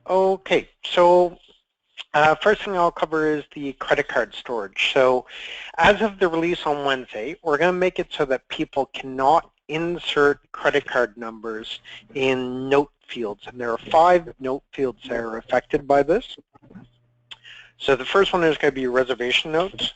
Okay, so first thing I'll cover is the credit card storage. So as of the release on Wednesday, we're going to make it so that people cannot insert credit card numbers in note fields. And there are 5 note fields that are affected by this. So the first one is going to be reservation notes.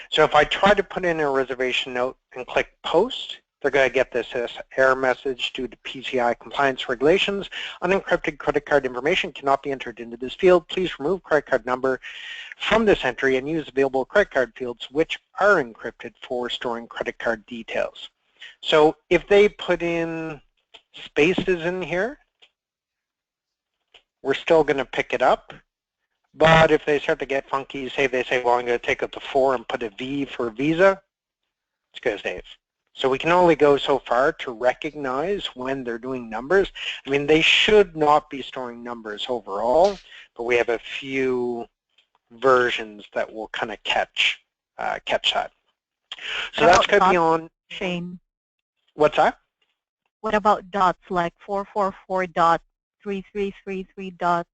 So if I try to put in a reservation note and click post, they're going to get this error message due to PCI compliance regulations. Unencrypted credit card information cannot be entered into this field. Please remove credit card number from this entry and use available credit card fields which are encrypted for storing credit card details. So if they put in spaces in here, we're still going to pick it up. But if they start to get funky, say they say, well, I'm going to take out the 4 and put a V for Visa, it's going to save. So we can only go so far to recognize when they're doing numbers. I mean, they should not be storing numbers overall, but we have a few versions that will kind of catch that. So that's going to be on. Shane. What's that? What about dots like 444.3333 dot?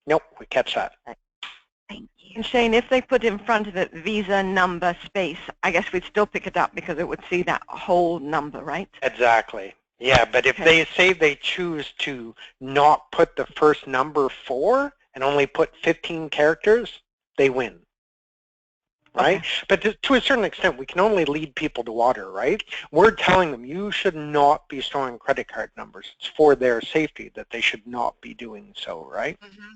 Nope, we catch that. Thank you. And Shane, if they put in front of it Visa number space, I guess we'd still pick it up because it would see that whole number, right? Exactly. Yeah, but if they say they choose to not put the first number 4 and only put 15 characters, they win. Right? Okay. But to a certain extent, we can only lead people to water, right? We're telling them you should not be storing credit card numbers. It's for their safety that they should not be doing so, right? Mm-hmm.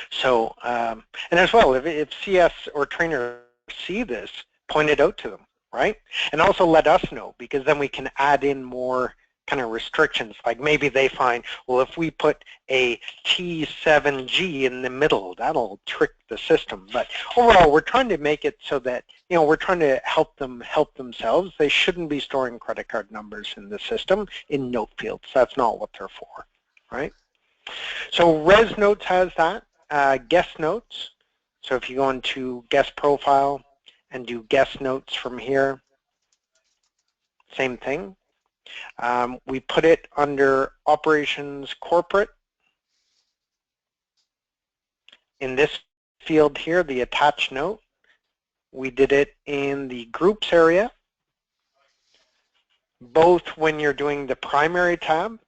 So, and as well, if CS or trainers see this, point it out to them, right? And also let us know, because then we can add in more kind of restrictions. Like maybe they find, well, if we put a T7G in the middle, that'll trick the system. But overall, we're trying to make it so that, you know, we're trying to help them help themselves. They shouldn't be storing credit card numbers in the system in note fields. That's not what they're for, right? So Res Notes has that. Guest Notes. So if you go into Guest Profile and do Guest Notes from here, same thing. We put it under Operations Corporate. In this field here, the attached note, we did it in the Groups area, both when you're doing the primary tab,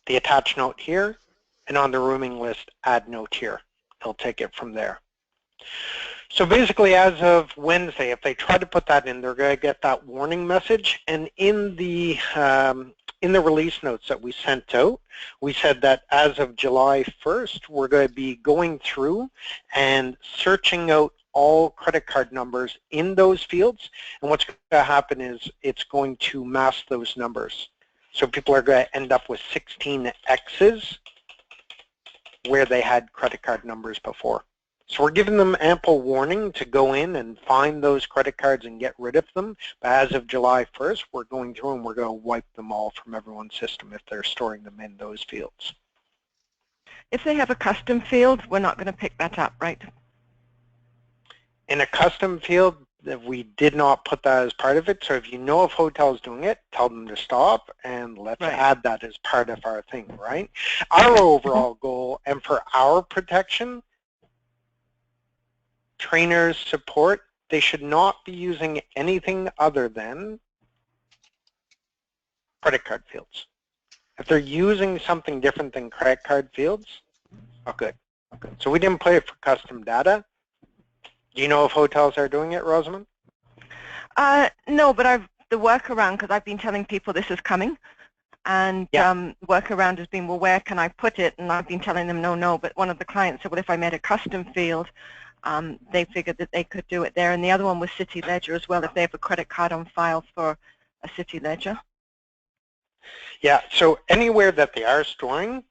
the attached note here, and on the rooming list, add note here. It'll take it from there. So basically, as of Wednesday, if they try to put that in, they're going to get that warning message. And in the release notes that we sent out, we said that as of July 1st, we're going to be going through and searching out all credit card numbers in those fields. And what's going to happen is it's going to mask those numbers. So people are going to end up with 16 X's where they had credit card numbers before. So we're giving them ample warning to go in and find those credit cards and get rid of them. But as of July 1st, we're going through and we're going to wipe them all from everyone's system if they're storing them in those fields. If they have a custom field, we're not going to pick that up, right? In a custom field, we did not put that as part of it. So if you know of hotels doing it, tell them to stop and let's add that as part of our thing, right? Our overall goal, and for our protection, trainers support, they should not be using anything other than credit card fields. If they're using something different than credit card fields, oh good. So we didn't put it for custom data. Do you know if hotels are doing it, Rosamund? No, but the workaround, because I've been telling people this is coming, and the workaround has been, well, where can I put it? And I've been telling them no, but one of the clients said, well, if I made a custom field, they figured that they could do it there. And the other one was City Ledger as well, if they have a credit card on file for a City Ledger. Yeah, so anywhere that they are storing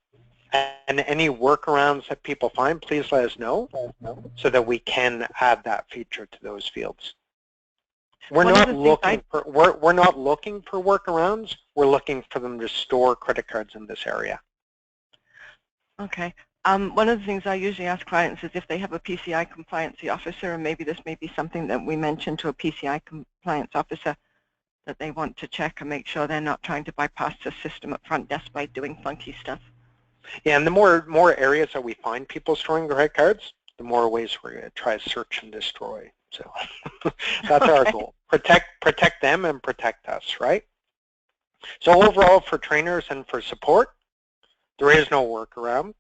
and any workarounds that people find, please let us know so that we can add that feature to those fields. We're not looking for workarounds. We're looking for them to store credit cards in this area. Okay. One of the things I usually ask clients is if they have a PCI compliancy officer, and maybe this may be something that we mention to a PCI compliance officer, that they want to check and make sure they're not trying to bypass the system at front desk by doing funky stuff. Yeah, and the more areas that we find people storing credit cards, the more ways we're going to try to search and destroy. So that's our goal. Protect them and protect us, right? So overall, for trainers and for support, there is no workaround.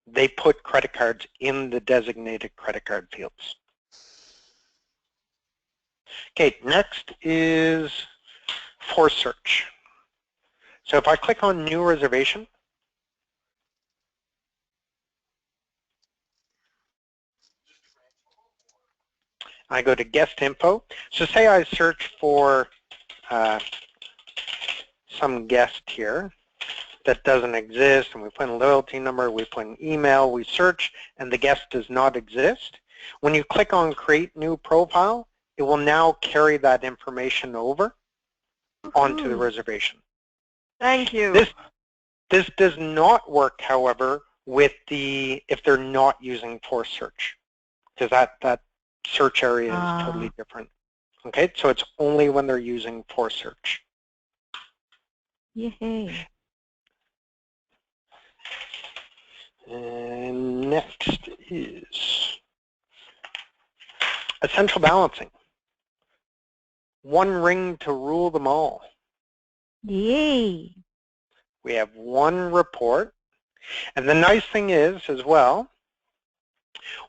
They put credit cards in the designated credit card fields. Okay, next is for search. So if I click on new reservation, I go to guest info. So say I search for some guest here that doesn't exist, and we put in a loyalty number, we put in email, we search, and the guest does not exist. When you click on create new profile, it will now carry that information over onto the reservation. Thank you. This does not work, however, with if they're not using force search, because that search area is totally different. Okay, so it's only when they're using force search. Yay. And next is essential balancing. One ring to rule them all. Yay. We have one report. And the nice thing is, as well,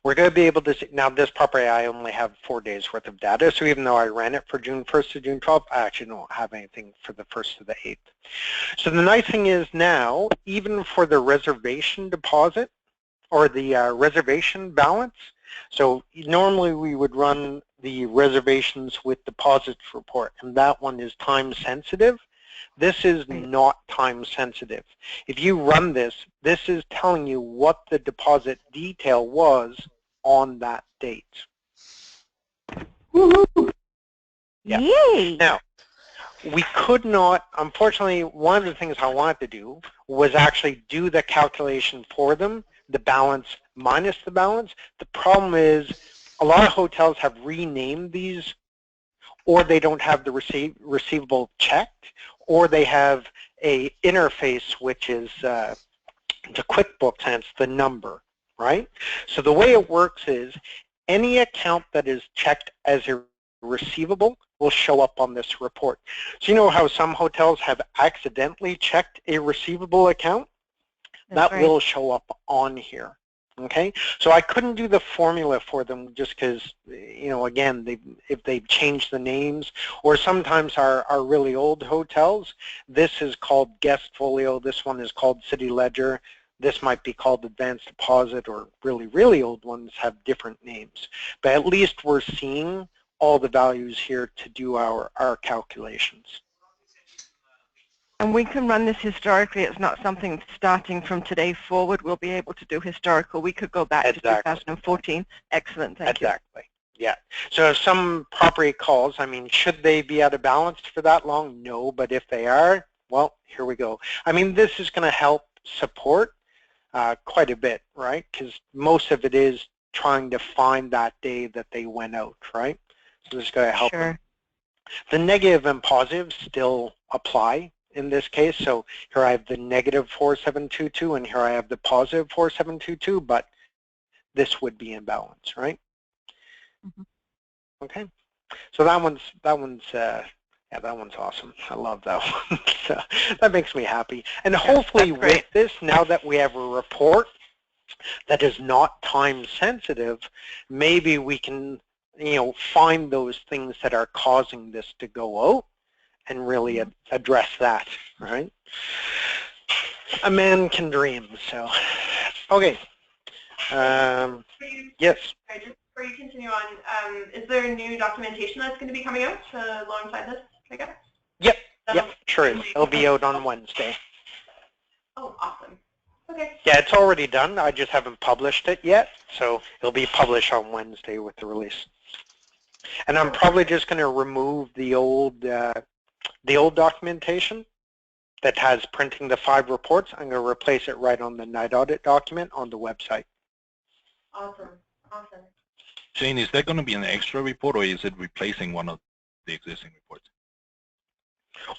we're going to be able to see, now this property I only have 4 days worth of data, so even though I ran it for June 1st to June 12th, I actually don't have anything for the 1st to the 8th. So the nice thing is now, even for the reservation deposit, or the reservation balance, so normally we would run the reservations with deposits report, and that one is time sensitive. This is not time sensitive. If you run this, this is telling you what the deposit detail was on that date. Woohoo. Yeah. Yay. Now, we could not, unfortunately, one of the things I wanted to do was actually do the calculation for them, the balance minus the balance. The problem is a lot of hotels have renamed these, or they don't have the receivable checked, or they have a interface which is the QuickBooks, and it's the number, right? So the way it works is any account that is checked as a receivable will show up on this report. So you know how some hotels have accidentally checked a receivable account? That will show up on here. Okay, so I couldn't do the formula for them just because, you know, again, if they've changed the names, or sometimes our really old hotels, this is called Guest Folio, this one is called City Ledger, this might be called Advanced Deposit, or really, really old ones have different names. But at least we're seeing all the values here to do our calculations. And we can run this historically. It's not something starting from today forward. We'll be able to do historical. We could go back to 2014. Excellent, thank you. Exactly, yeah. So if some property calls, I mean, should they be out of balance for that long? No, but if they are, well, here we go. I mean, this is going to help support quite a bit, right? Because most of it is trying to find that day that they went out, right? So this is going to help them. The negative and positive still apply in this case. So here I have the negative 4722 and here I have the positive 4722, but this would be in balance, right? Mm-hmm. Okay. So that one's yeah, that one's awesome. I love that one. So that makes me happy. And hopefully with this, now that we have a report that is not time sensitive, maybe we can, you know, find those things that are causing this to go out and really address that, right? A man can dream, so. Okay. Yes? Just before you continue on, is there new documentation that's going to be coming out alongside this, I guess? Yep, yep, sure is. It'll be out on Wednesday. Oh, awesome. Okay. Yeah, it's already done. I just haven't published it yet, so it'll be published on Wednesday with the release. And I'm probably just going to remove the old documentation that has printing the 5 reports. I'm going to replace it right on the night audit document on the website. Awesome. Awesome. Shane, is that going to be an extra report, or is it replacing one of the existing reports?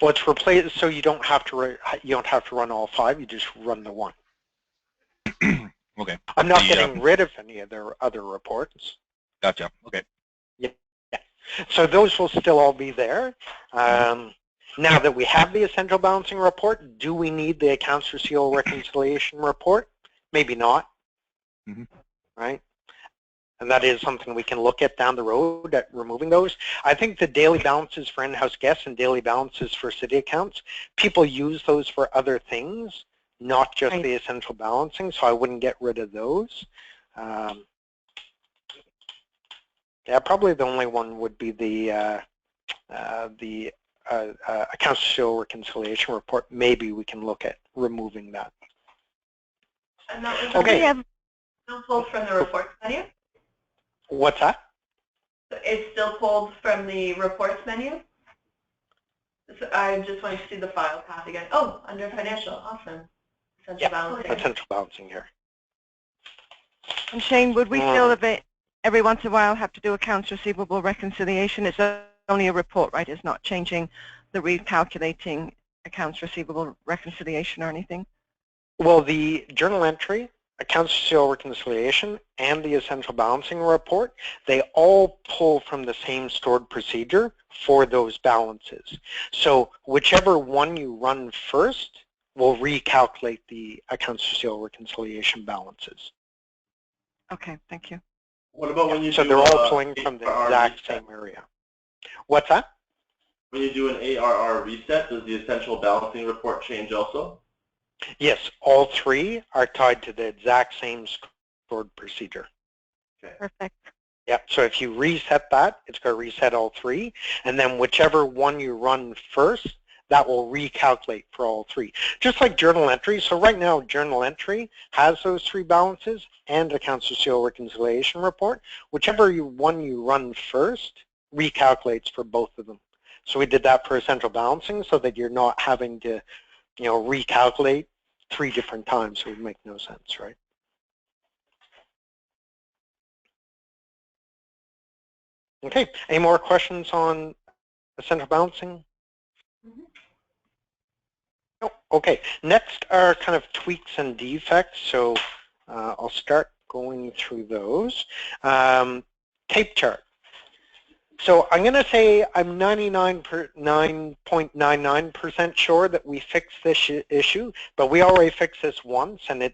Well, it's replaced, so you don't have to run all 5. You just run the 1. Okay. I'm not getting rid of any of their other reports. Gotcha. Okay. Yeah. So those will still all be there. Now that we have the essential balancing report, do we need the accounts receivable reconciliation report? Maybe not. Right? And that is something we can look at down the road at removing those. I think the daily balances for in-house guests and daily balances for city accounts, people use those for other things, not just the essential balancing, so I wouldn't get rid of those. Yeah, probably the only one would be the accounts receivable reconciliation report. Maybe we can look at removing that. And that was okay. Still pulled from the reports menu? What's that? It's still pulled from the reports menu? So I just want to see the file path again. Oh, under financial. Awesome. Essential balancing. Essential balancing here. And Shane, would we still every once in a while have to do accounts receivable reconciliation? It's only a report, right? It's not changing the recalculating accounts receivable reconciliation or anything? Well, the journal entry, accounts receivable reconciliation, and the essential balancing report, they all pull from the same stored procedure for those balances. So whichever one you run first will recalculate the accounts receivable reconciliation balances. Okay, thank you. What about when you so they're all pulling from the exact same area. What's that? When you do an ARR reset, does the essential balancing report change also? Yes, all 3 are tied to the exact same stored procedure. Okay. Perfect. Yeah, so if you reset that, it's going to reset all 3, and then whichever one you run first, that will recalculate for all 3. Just like journal entry. So right now, journal entry has those 3 balances and accounts receivable reconciliation report. Whichever one you run first recalculates for both of them. So we did that for essential balancing so that you're not having to, recalculate 3 different times. It would make no sense, right? Okay, any more questions on essential balancing? No. Okay, next are kind of tweaks and defects. So I'll start going through those. Tape chart. So I'm going to say I'm 99.99% sure that we fixed this issue, but we already fixed this once, and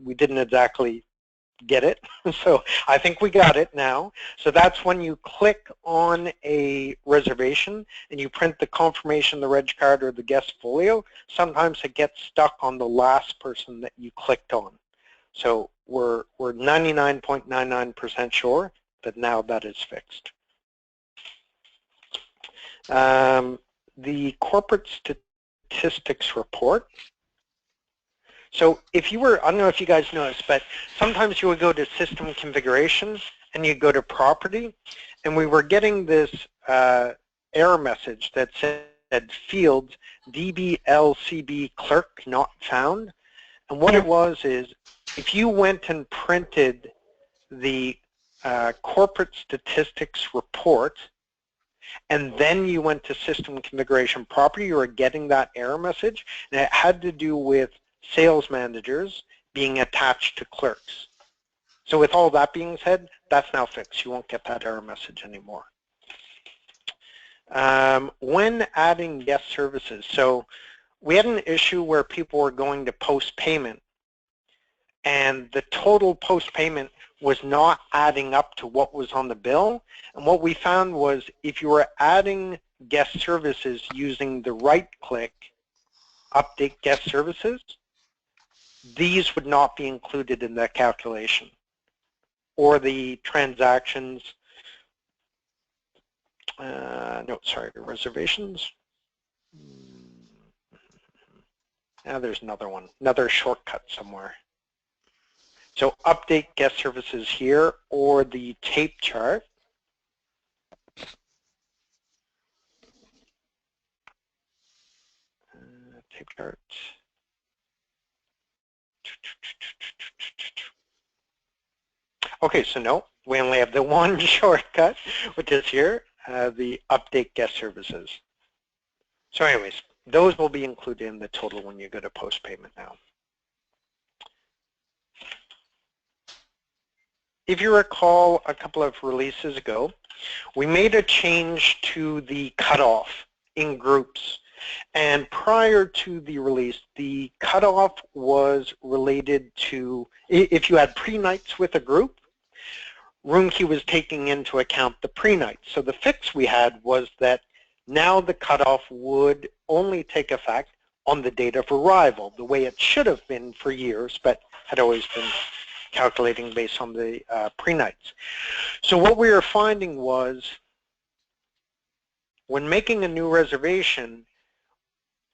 we didn't exactly get it. So I think we got it now. So that's when you click on a reservation and you print the confirmation, the reg card, or the guest folio. Sometimes it gets stuck on the last person that you clicked on. So we're 99.99% sure that now that is fixed. The corporate statistics report. So if you were, I don't know if you guys noticed, but sometimes you would go to system configuration and you go to property, and we were getting this error message that said fields DBLCB clerk not found. And what it was is if you went and printed the corporate statistics report and then you went to system configuration property, you were getting that error message, and it had to do with sales managers being attached to clerks. So with all that being said, that's now fixed. You won't get that error message anymore. When adding guest services, so we had an issue where people were going to post payment, and the total post payment was not adding up to what was on the bill. And what we found was if you were adding guest services using the right-click update guest services, these would not be included in that calculation. Or the transactions, reservations. Now there's another one, another shortcut somewhere. So update guest services here, or the tape chart. safeguards. Okay, so no, we only have the one shortcut, which is here, the update guest services. So anyways, those will be included in the total when you go to post payment now. If you recall a couple of releases ago, we made a change to the cutoff in groups. And prior to the release, the cutoff was related to, if you had pre-nights with a group, RuneKey was taking into account the pre-nights. So the fix we had was that now the cutoff would only take effect on the date of arrival, the way it should have been for years, but had always been calculating based on the pre-nights. So what we were finding was when making a new reservation,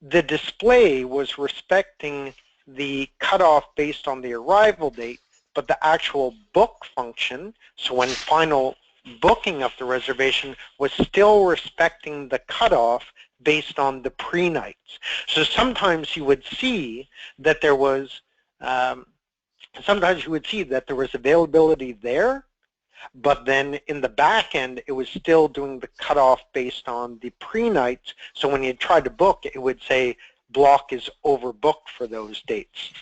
the display was respecting the cutoff based on the arrival date, but the actual book function, so when final booking of the reservation, was still respecting the cutoff based on the pre-nights. So sometimes you would see that there was availability there, but then in the back end, it was still doing the cutoff based on the pre-nights. So when you tried to book, it would say block is overbooked for those dates,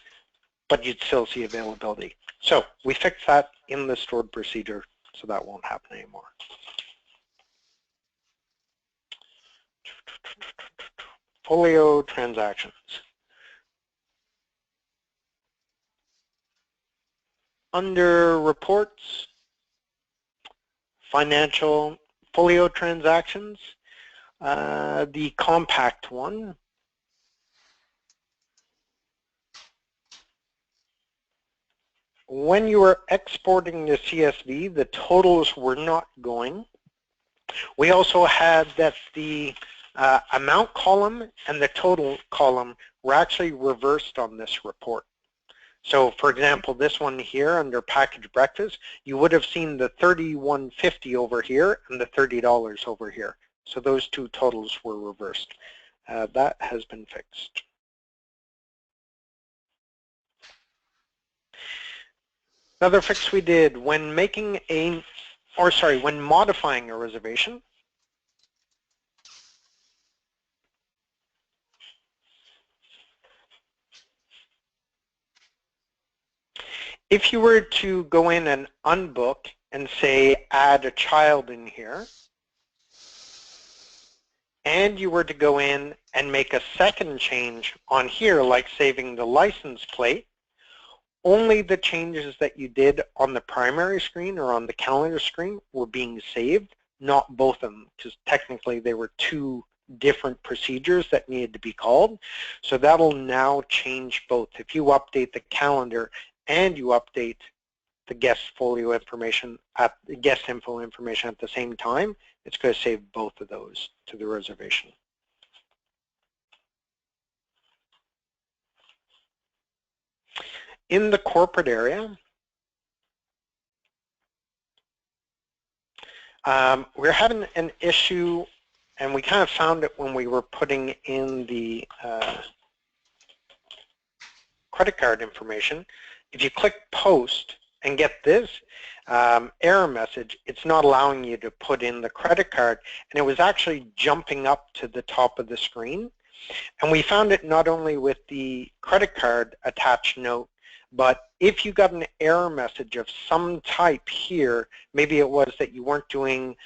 but you'd still see availability. So we fixed that in the stored procedure, so that won't happen anymore. Folio transactions. Under reports, financial folio transactions, the compact one. When you were exporting the CSV, the totals were not going. We also had that the amount column and the total column were actually reversed on this report. So for example, this one here under package breakfast, you would have seen the $31.50 over here and the $30 over here. So those two totals were reversed. That has been fixed. Another fix we did when making when modifying a reservation. If you were to go in and unbook and say add a child in here, and you were to go in and make a second change on here, like saving the license plate, only the changes that you did on the primary screen or on the calendar screen were being saved, not both of them, because technically they were two different procedures that needed to be called. So that'll now change both. If you update the calendar and you update the guest folio information at the guest info information at the same time, it's going to save both of those to the reservation. In the corporate area, we're having an issue, and we kind of found it when we were putting in the credit card information. If you click post and get this error message, it's not allowing you to put in the credit card, and it was actually jumping up to the top of the screen. And we found it not only with the credit card attached note, but if you got an error message of some type here, maybe it was that you weren't doing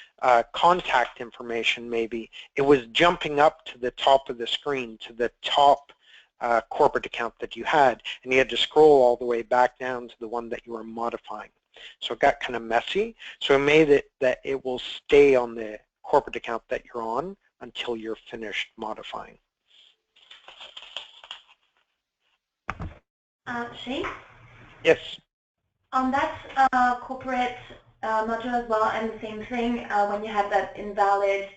contact information maybe, it was jumping up to the top of the screen, to the top corporate account that you had, and you had to scroll all the way back down to the one that you were modifying. So it got kind of messy. So it made it that it will stay on the corporate account that you're on until you're finished modifying. Shane? Yes. That's corporate module as well, and the same thing when you had that invalid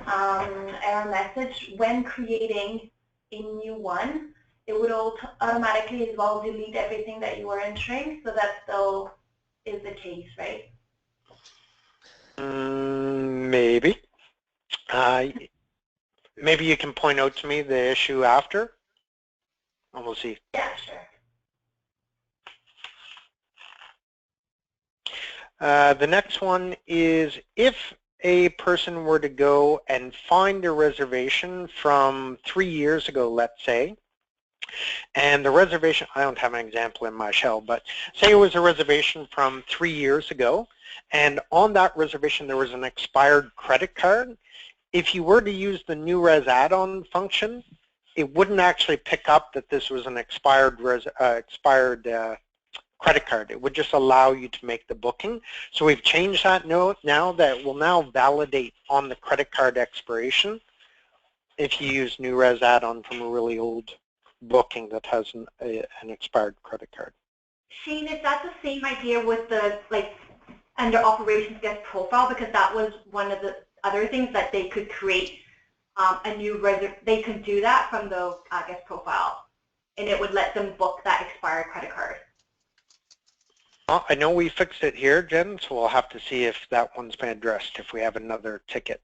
error message. When creating a new one, it would automatically as well delete everything that you were entering, so that still is the case, right? Maybe. Maybe you can point out to me the issue after. and we'll see. Yeah, sure. The next one is if a person were to go and find a reservation from 3 years ago, let's say, and the reservation, I don't have an example in my shell, but say it was a reservation from 3 years ago, and on that reservation there was an expired credit card. If you were to use the new res add-on function, it wouldn't actually pick up that this was an expired credit card. It would just allow you to make the booking. So we've changed that note now that will now validate on the credit card expiration if you use new res add-on from a really old booking that has an expired credit card. Shane, is that the same idea with the, like, under operations guest profile? Because that was one of the other things that they could create a new they could do that from the guest profile, and it would let them book that expired credit card. Well, I know we fixed it here, Jen, so we'll have to see if that one's been addressed, if we have another ticket.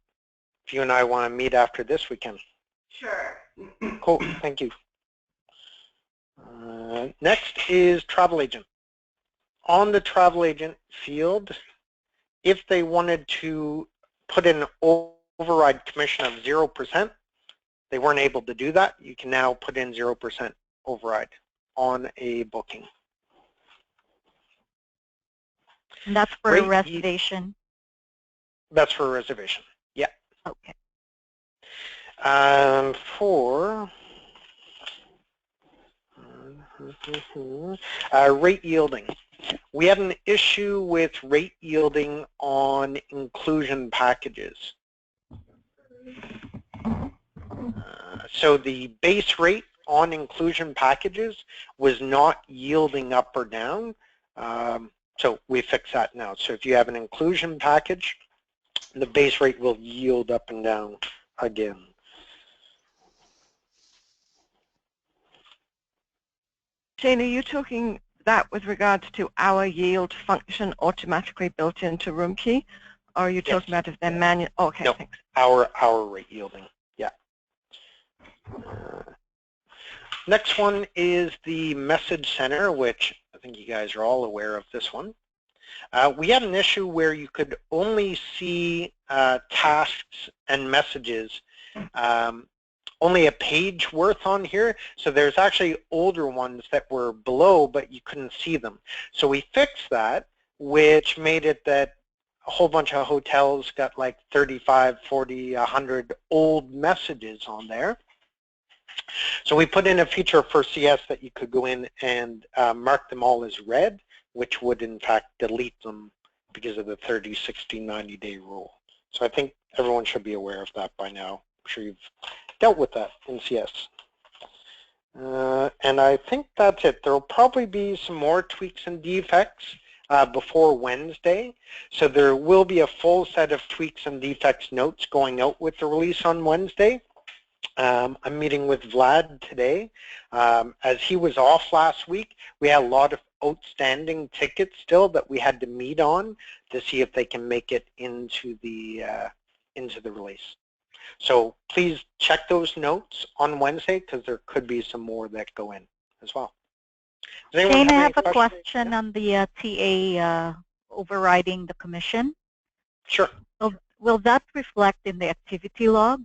If you and I want to meet after this, we can. Sure. Cool, thank you. Next is travel agent. On the travel agent field, if they wanted to put in override commission of 0%, they weren't able to do that. You can now put in 0% override on a booking. And that's for a reservation? That's for a reservation, yeah. Okay. For rate yielding. We had an issue with rate yielding on inclusion packages. So the base rate on inclusion packages was not yielding up or down. So we fixed that now. So if you have an inclusion package, the base rate will yield up and down again. Shane, are you talking that with regards to our yield function automatically built into Roomkey? Or are you talking about if they're manual? Oh, okay, no, thanks. Our rate yielding, yeah. Next one is the message center, which I think you guys are all aware of this one. We had an issue where you could only see tasks and messages, only a page worth on here. So there's actually older ones that were below, but you couldn't see them. So we fixed that, which made it that a whole bunch of hotels got like 35, 40, 100 old messages on there. So we put in a feature for CS that you could go in and mark them all as red, which would in fact delete them because of the 30, 60, 90-day rule. So I think everyone should be aware of that by now. I'm sure you've dealt with that in CS. And I think that's it. There will probably be some more tweaks and defects before Wednesday. So there will be a full set of tweaks and defects notes going out with the release on Wednesday. I'm meeting with Vlad today. As he was off last week, we had a lot of outstanding tickets still that we had to meet on to see if they can make it into the release. So please check those notes on Wednesday because there could be some more that go in as well. Shane, I have a question on the TA overriding the commission. Sure. Will that reflect in the activity log?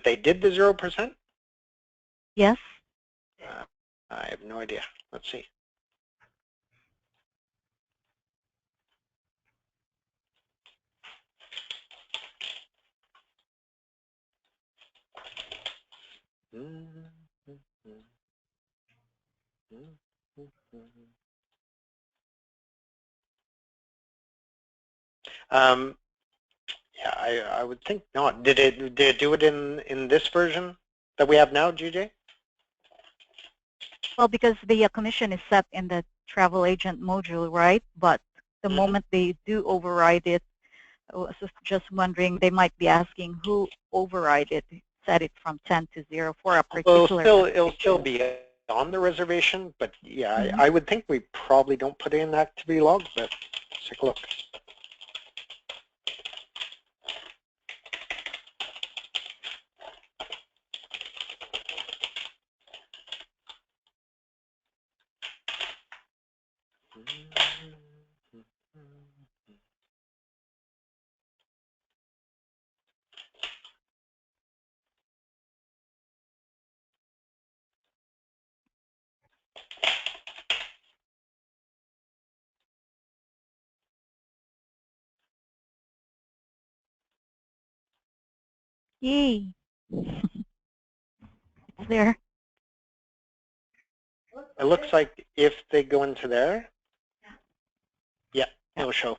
They did the 0%? Yes. I have no idea. Let's see. Yeah, I would think not. Did it do it in this version that we have now, GJ? Well, because the commission is set in the travel agent module, right? But the moment they do override it, I was just wondering, they might be asking who override it, set it from 10 to 0 for a particular. Well, it'll still be on the reservation, but yeah, I would think we probably don't put in activity log, but let's take a look. Yay. There. It looks like if they go into there, yeah, it'll show.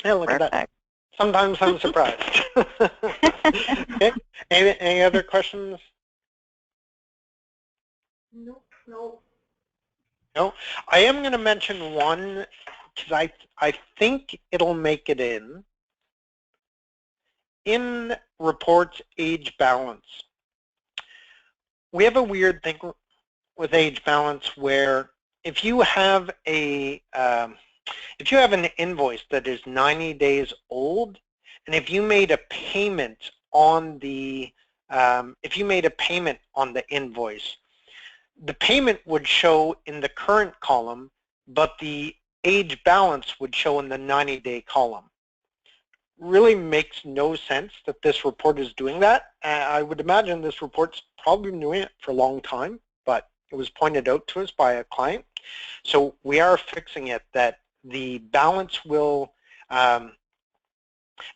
Yeah, look at that. Perfect. Sometimes I'm surprised. Okay. Any other questions? Nope. Nope. No. I am going to mention one because I think it'll make it in reports age balance. We have a weird thing with age balance where if you have an invoice that is 90 days old, and if you made a payment on the invoice, the payment would show in the current column, but the age balance would show in the 90-day column. Really makes no sense that this report is doing that. I would imagine this report's probably been doing it for a long time, but it was pointed out to us by a client. So we are fixing it that the balance will,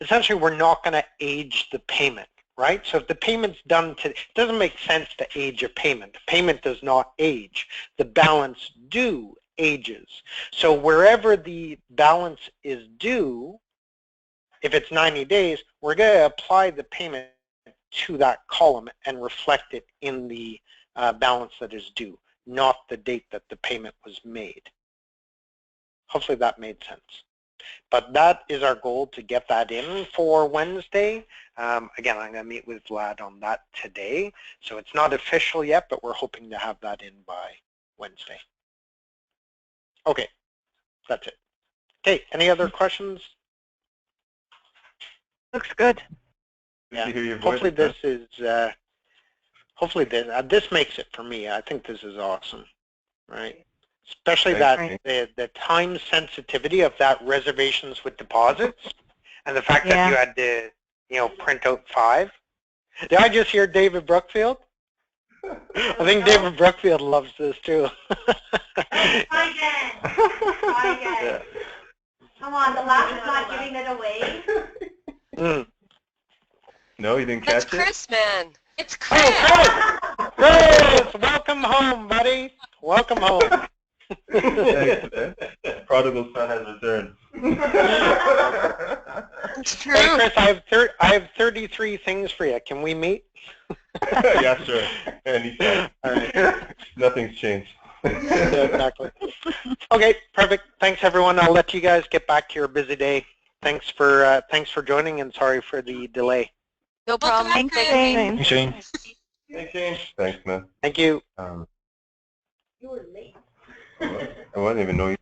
essentially we're not going to age the payment, right? So if the payment's done today, it doesn't make sense to age a payment. The payment does not age. The balance due ages. So wherever the balance is due, if it's 90 days, we're going to apply the payment to that column and reflect it in the balance that is due, not the date that the payment was made. Hopefully that made sense. But that is our goal, to get that in for Wednesday. Again, I'm going to meet with Vlad on that today. So it's not official yet, but we're hoping to have that in by Wednesday. Okay, that's it. Okay, any other questions? Looks good. Yeah. To hear your voice, Hopefully this is, hopefully this makes it for me. I think this is awesome, right? Especially Thanks. that the time sensitivity of that reservations with deposits, and the fact that you had to, print out 5. Did I just hear David Brookfield? I think David Brookfield loves this too. Try again. Try again. Yeah. Come on, the laugh is not giving it away. No, you didn't It's catch it? Chris, man. It's Chris. Oh, Chris! Welcome home, buddy. Welcome home. Thanks, man. Prodigal son has returned. It's true. Hey, Chris, I have 33 things for you. Can we meet? Yeah, sure. Anytime. All right. Nothing's changed. Yeah, exactly. Okay, perfect. Thanks, everyone. I'll let you guys get back to your busy day. Thanks for joining, and sorry for the delay. No problem. Thanks, Shane. Shane. Thanks, Shane. Thanks, man. Thank you. You were late. I didn't even know you.